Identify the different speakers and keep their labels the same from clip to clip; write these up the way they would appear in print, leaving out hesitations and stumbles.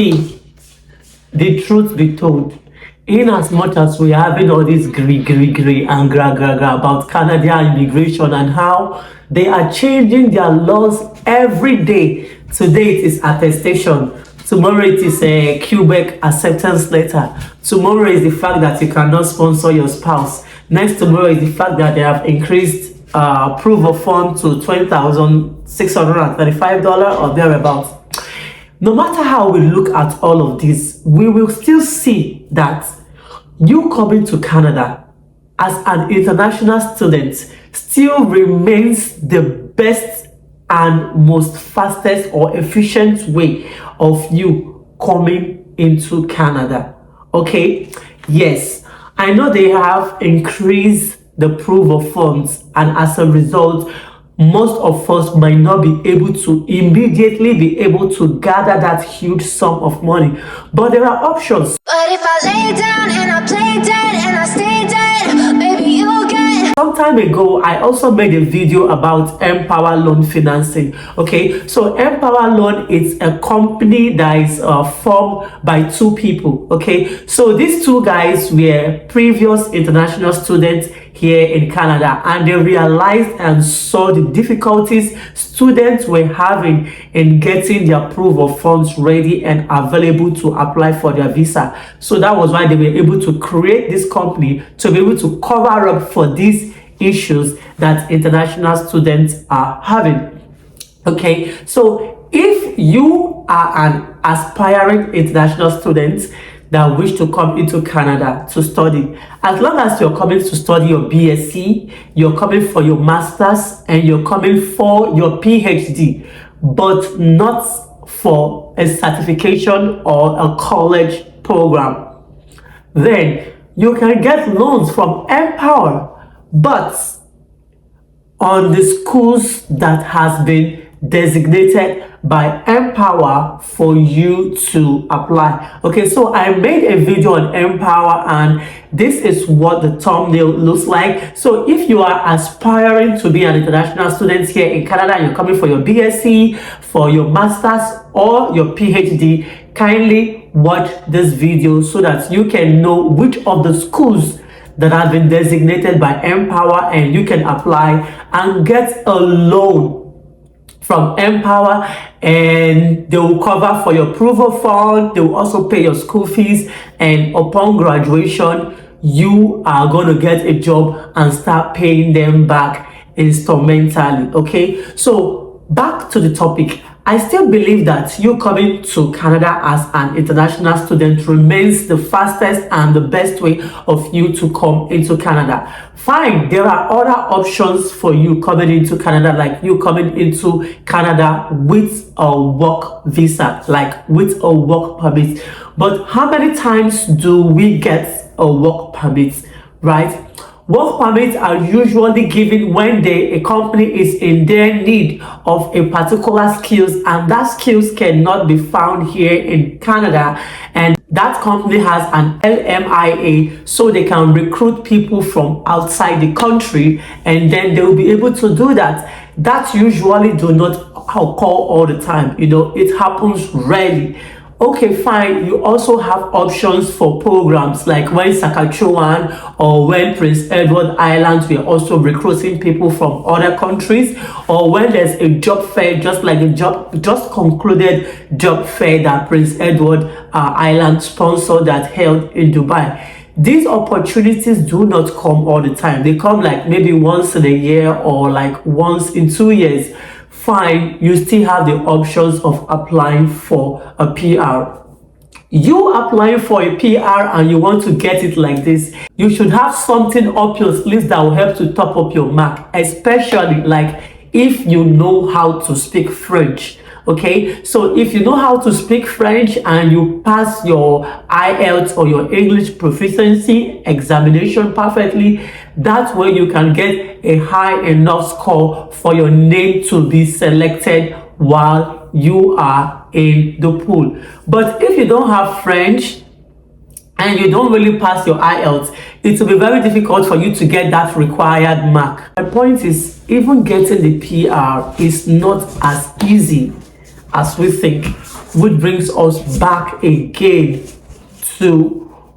Speaker 1: See, the truth be told, in as much as we're having all this gree and gra about Canadian immigration and how they are changing their laws every day. Today it is attestation. Tomorrow it is a Quebec acceptance letter. Tomorrow is the fact that you cannot sponsor your spouse. Next tomorrow is the fact that they have increased proof of fund to $20,635 or thereabouts. No matter how we look at all of this, we will still see that you coming to Canada as an international student still remains the best and most fastest or efficient way of you coming into Canada. Okay, yes, I know they have increased the proof of funds, and as a result, most of us might not be able to immediately be able to gather that huge sum of money, but there are options.
Speaker 2: But if I lay down and I play dead and I stay dead, maybe you'll get.
Speaker 1: Some time ago, I also made a video about Empower Loan financing. Okay, so Empower Loan is a company that is formed by two people. Okay, so these two guys were previous international students here in Canada, and they realized and saw the difficulties students were having in getting their proof of funds ready and available to apply for their visa. So that was why they were able to create this company to be able to cover up for these issues that international students are having. Okay, so if you are an aspiring international student that wish to come into Canada to study, as long as you're coming to study your BSc, you're coming for your master's, and you're coming for your PhD, but not for a certification or a college program, then you can get loans from Empower, but on the schools that has been designated by Empower for you to apply. Okay, so I made a video on Empower, and this is what the thumbnail looks like. So if you are aspiring to be an international student here in Canada, you're coming for your BSc, for your master's, or your PhD, kindly watch this video so that you can know which of the schools that have been designated by Empower, and you can apply and get a loan from Empower, and they will cover for your proof of fund. They will also pay your school fees, and upon graduation you are going to get a job and start paying them back instrumentally. Okay, so back to the topic. I still believe that you coming to Canada as an international student remains the fastest and the best way of you to come into Canada. Fine, there are other options for you coming into Canada, like you coming into Canada with a work visa, like with a work permit. But how many times do we get a work permit, right? Work permits are usually given when a company is in their need of a particular skills, and that skills cannot be found here in Canada, and that company has an LMIA, so they can recruit people from outside the country, and then they will be able to do that. That usually do not occur all the time, you know, it happens rarely. Okay, fine. You also have options for programs like when Saskatchewan or when Prince Edward Island, we are also recruiting people from other countries, or when there's a job fair, just like the just concluded job fair that Prince Edward Island sponsored that held in Dubai. These opportunities do not come all the time. They come like maybe once in a year or like once in 2 years. Fine, you still have the options of applying for a PR. You applying for a PR and you want to get it like this, you should have something up your sleeves that will help to top up your mark, especially like if you know how to speak French. Okay, so if you know how to speak French and you pass your IELTS or your English proficiency examination perfectly, that way you can get a high enough score for your name to be selected while you are in the pool. But if you don't have French and you don't really pass your IELTS, it will be very difficult for you to get that required mark. My point is, even getting the PR is not as easy as we think. which brings us back again to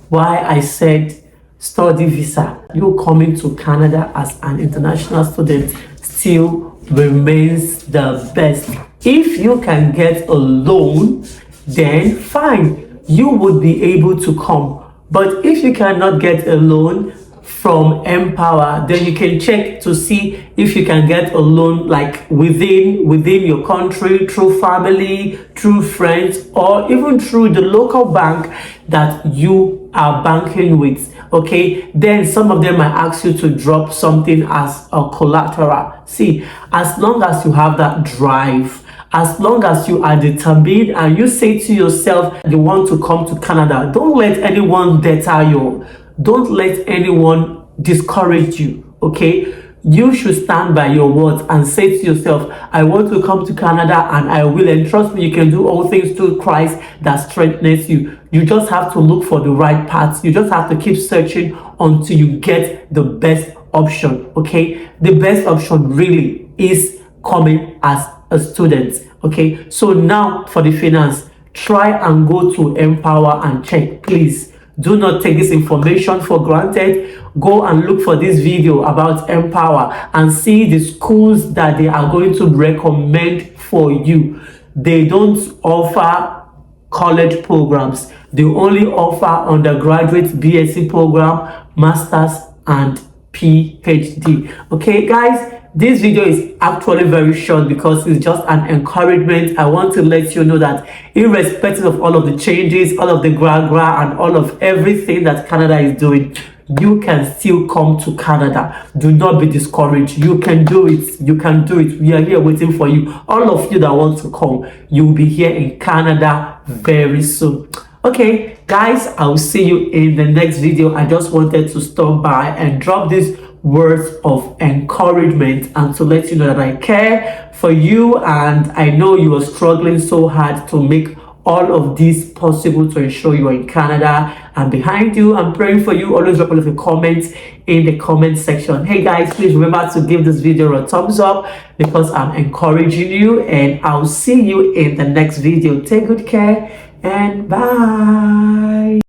Speaker 1: why I said study visa. You coming to Canada as an international student still remains the best. If you can get a loan, then fine, you would be able to come. But if you cannot get a loan from Empower, then you can check to see if you can get a loan like within your country, through family, through friends, or even through the local bank that you are banking with. Okay, then some of them might ask you to drop something as a collateral. See, as long as you have that drive, as long as you are determined and you say to yourself you want to come to Canada, don't let anyone deter you. Don't let anyone discourage you. Okay, you should stand by your words and say to yourself, I want to come to Canada and I will, and trust me, you can do all things through Christ that strengthens you. You just have to look for the right paths. You just have to keep searching until you get the best option. Okay, the best option really is coming as a student. Okay, so now for the finance, try and go to Empower and check. Please do not take this information for granted. Go and look for this video about Empower and see the schools that they are going to recommend for you. They don't offer college programs. They only offer undergraduate BSc program, masters and PhD. Okay guys, this video is actually very short because it's just an encouragement. I want to let you know that irrespective of all of the changes, all of the gra and all of everything that Canada is doing, you can still come to Canada. Do not be discouraged. You can do it. You can do it. We are here waiting for you. All of you that want to come, you will be here in Canada very soon. Okay guys, I'll see you in the next video. I just wanted to stop by and drop these words of encouragement and to let you know that I care for you, and I know you are struggling so hard to make all of this possible to ensure you are in Canada. I'm behind you. I'm praying for you. Always drop a little comments in the comment section. Hey guys, please remember to give this video a thumbs up because I'm encouraging you, and I'll see you in the next video. Take good care and bye.